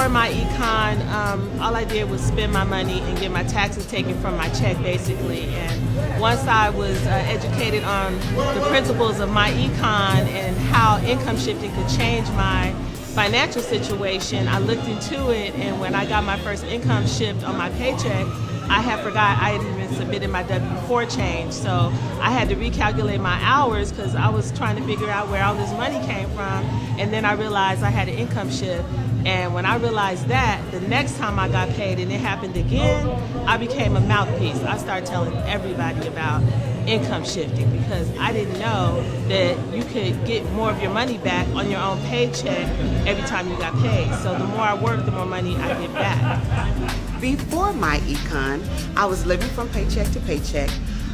before my econ, all I did was spend my money and get my taxes taken from my check, basically. And once I was educated on the principles of my econ and how income shifting could change my financial situation, I looked into it, and when I got my first income shift on my paycheck, I had forgot I had even submitted my W-4 change. So I had to recalculate my hours because I was trying to figure out where all this money came from. And then I realized I had an income shift. And when I realized that, the next time I got paid and it happened again, I became a mouthpiece. I started telling everybody about income shifting because I didn't know that you could get more of your money back on your own paycheck every time you got paid. So the more I work, the more money I get back. Before my econ, I was living from paycheck to paycheck.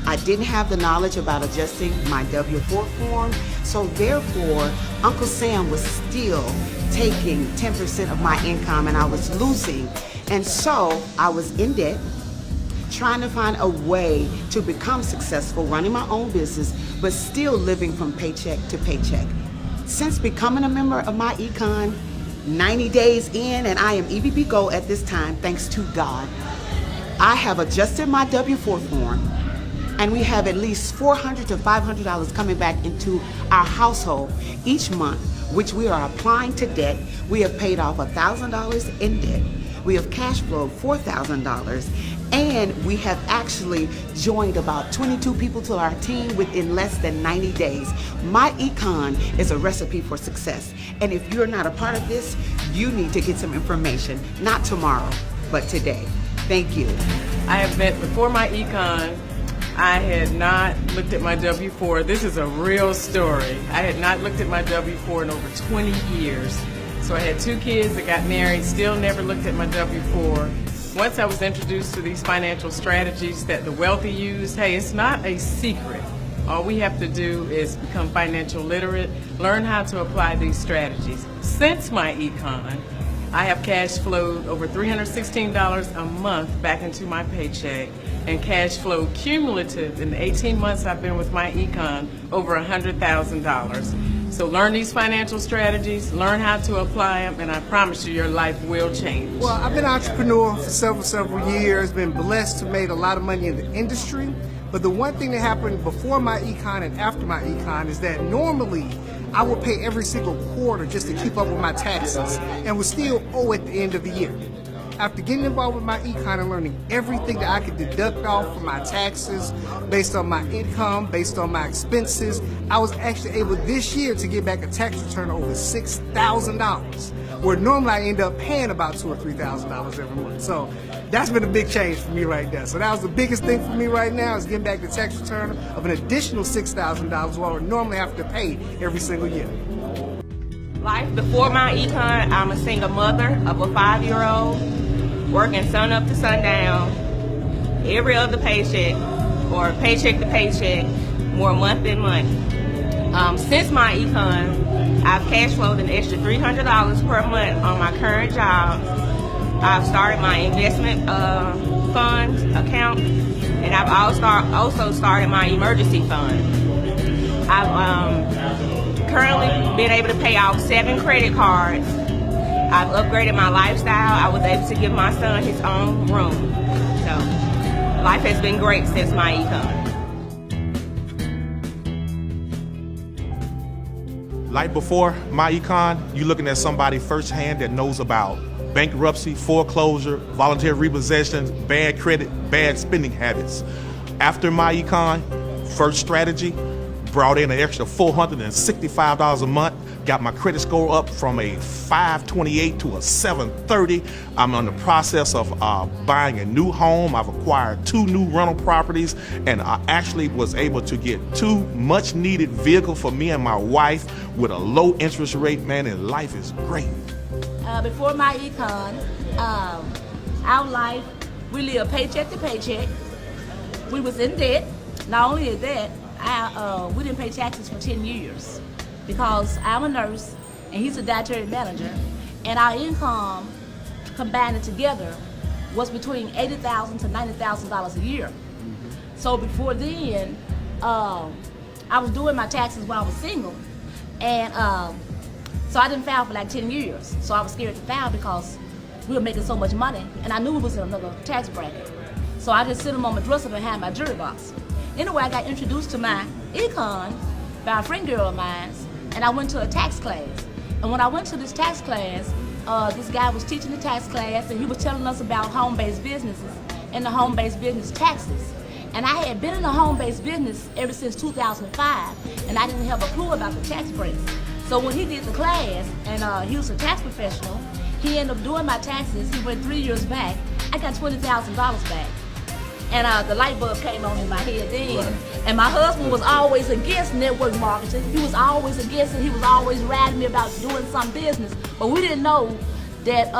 I didn't have the knowledge about adjusting my W-4 form, so therefore, Uncle Sam was still taking 10% of my income and I was losing. And so I was in debt, trying to find a way to become successful, running my own business, but still living from paycheck to paycheck. Since becoming a member of my econ, 90 days in, and I am EVP Gold at this time, thanks to God, I have adjusted my W-4 form, and we have at least $400 to $500 coming back into our household each month, which we are applying to debt. We have paid off $1,000 in debt. We have cash flowed $4,000, and we have actually joined about 22 people to our team within less than 90 days. My econ is a recipe for success, and if you're not a part of this, you need to get some information, not tomorrow, but today. Thank you. I have been, before my econ, I had not looked at my W-4. This is a real story. I had not looked at my W-4 in over 20 years. So I had 2 kids that got married, still never looked at my W-4. Once I was introduced to these financial strategies that the wealthy use, hey, it's not a secret. All we have to do is become financial literate, learn how to apply these strategies. Since my econ, I have cash flowed over $316 a month back into my paycheck, and cash flow cumulative in the 18 months I've been with my econ over $100,000. So learn these financial strategies, learn how to apply them, and I promise you your life will change. Well, I've been an entrepreneur for several years, been blessed to make a lot of money in the industry. But the one thing that happened before my econ and after my econ is that normally I would pay every single quarter just to keep up with my taxes and would still owe at the end of the year. After getting involved with my econ and learning everything that I could deduct off from my taxes based on my income, based on my expenses, I was actually able this year to get back a tax return of over $6,000, where normally I end up paying about $2,000 or $3,000 every month. So that's been a big change for me right there. So that was the biggest thing for me right now, is getting back the tax return of an additional $6,000 while I would normally have to pay every single year. Life before my econ, I'm a single mother of a 5-year-old, working sun up to sundown, every other paycheck, or paycheck to paycheck, more month than month. Since my econ, I've cash flowed an extra $300 per month on my current job. I've started my investment fund account, and I've also started my emergency fund. I've currently been able to pay off 7 credit cards. I've upgraded my lifestyle. I was able to give my son his own room. So life has been great since my econ. Like before my econ, you're looking at somebody firsthand that knows about bankruptcy, foreclosure, voluntary repossessions, bad credit, bad spending habits. After my econ, first strategy, brought in an extra $465 a month, got my credit score up from a 528 to a 730. I'm in the process of buying a new home. I've acquired 2 new rental properties, and I actually was able to get 2 much needed vehicles for me and my wife with a low interest rate, man, and life is great. Before my econ, our life, we lived paycheck to paycheck. We was in debt. Not only is that, we didn't pay taxes for 10 years because I'm a nurse and he's a dietary manager, and our income combined together was between $80,000 to $90,000 a year. So before then, I was doing my taxes while I was single, and so I didn't file for like 10 years. So I was scared to file because we were making so much money, and I knew it was in another tax bracket. So I just sit them on my dresser behind my jewelry box. Anyway, I got introduced to my econ by a friend girl of mine, and I went to a tax class. And when I went to this tax class, this guy was teaching the tax class, and he was telling us about home-based businesses and the home-based business taxes. And I had been in the home-based business ever since 2005, and I didn't have a clue about the tax breaks. So when he did the class, and he was a tax professional, he ended up doing my taxes. He went 3 years back. I got $20,000 back. And the light bulb came on in my head then. And my husband was always against network marketing. He was always against it. He was always riding me about doing some business. But we didn't know that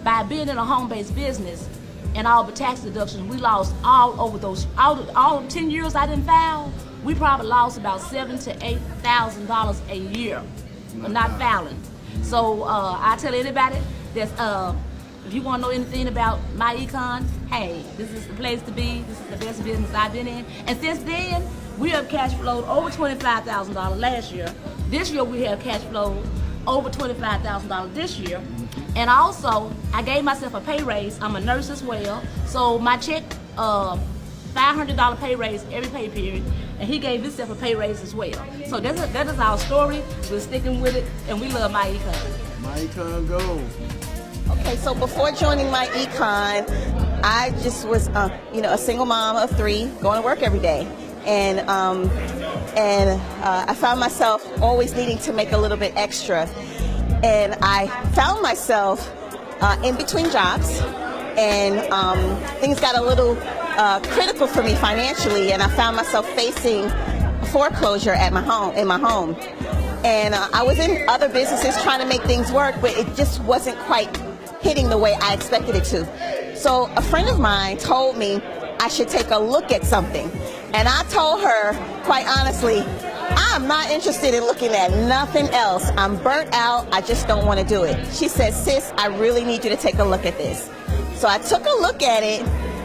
by being in a home-based business and all the tax deductions, we lost all over those, all 10 years I didn't file, we probably lost about $7,000 to $8,000 a year for not filing. So I tell anybody that's, if you want to know anything about Myecon, hey, this is the place to be. This is the best business I've been in. And since then, we have cash flowed over $25,000 last year. This year, we have cash flowed over $25,000 this year. And also, I gave myself a pay raise. I'm a nurse as well. So my check, $500 pay raise every pay period. And he gave himself a pay raise as well. So that is our story. We're sticking with it, and we love Myecon. Myecon, go. Okay, so before joining Myecon, I just was, a single mom of 3, going to work every day, and I found myself always needing to make a little bit extra, and I found myself in between jobs, and things got a little critical for me financially, and I found myself facing foreclosure at my home, and I was in other businesses trying to make things work, but it just wasn't quite hitting the way I expected it to. So a friend of mine told me I should take a look at something. And I told her, quite honestly, I'm not interested in looking at nothing else. I'm burnt out. I just don't want to do it. She said, sis, I really need you to take a look at this. So I took a look at it,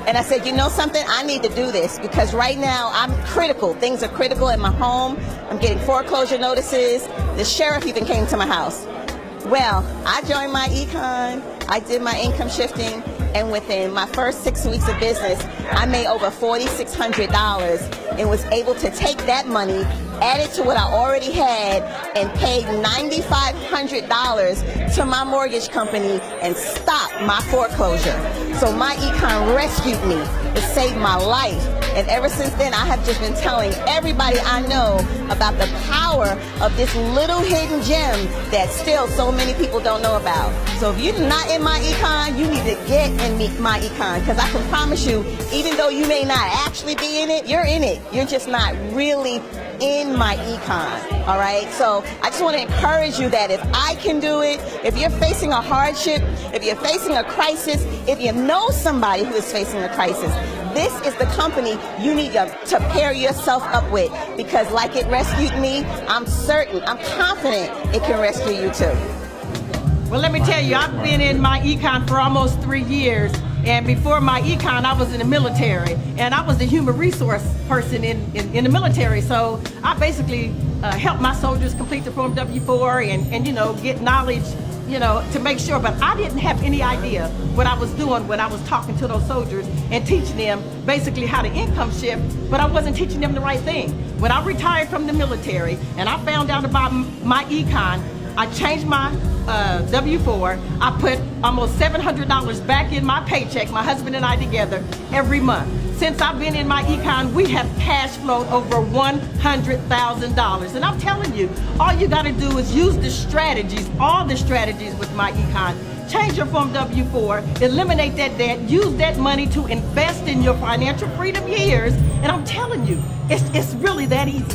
and I said, you know something? I need to do this because right now I'm critical. Things are critical in my home. I'm getting foreclosure notices. The sheriff even came to my house. Well, I joined Myecon, I did my income shifting, and within my first 6 weeks of business, I made over $4,600 and was able to take that money, add it to what I already had, and paid $9,500 to my mortgage company and stopped my foreclosure. So Myecon rescued me. It saved my life. And ever since then, I have just been telling everybody I know about the power of this little hidden gem that still so many people don't know about. So if you're not in Myecon, you need to get in Myecon, because I can promise you, even though you may not actually be in it, you're in it. You're just not really in Myecon, all right? So I just want to encourage you that if I can do it, if you're facing a hardship, if you're facing a crisis, if you know somebody who is facing a crisis, this is the company you need to pair yourself up with, because like it rescued me, I'm certain, I'm confident it can rescue you too. Well, let me tell you, I've been in Myecon for almost 3 years. And before Myecon, I was in the military, and I was the human resource person in the military. So I basically helped my soldiers complete the Form W-4 and get knowledge, to make sure. But I didn't have any idea what I was doing when I was talking to those soldiers and teaching them basically how to income shift, but I wasn't teaching them the right thing. When I retired from the military and I found out about Myecon, I changed my W-4. I put almost $700 back in my paycheck, my husband and I together, every month. Since I've been in Myecon, we have cash flowed over $100,000. And I'm telling you, all you gotta do is use the strategies, all the strategies with Myecon. Change your Form W-4, eliminate that debt, use that money to invest in your financial freedom years. And I'm telling you, it's really that easy.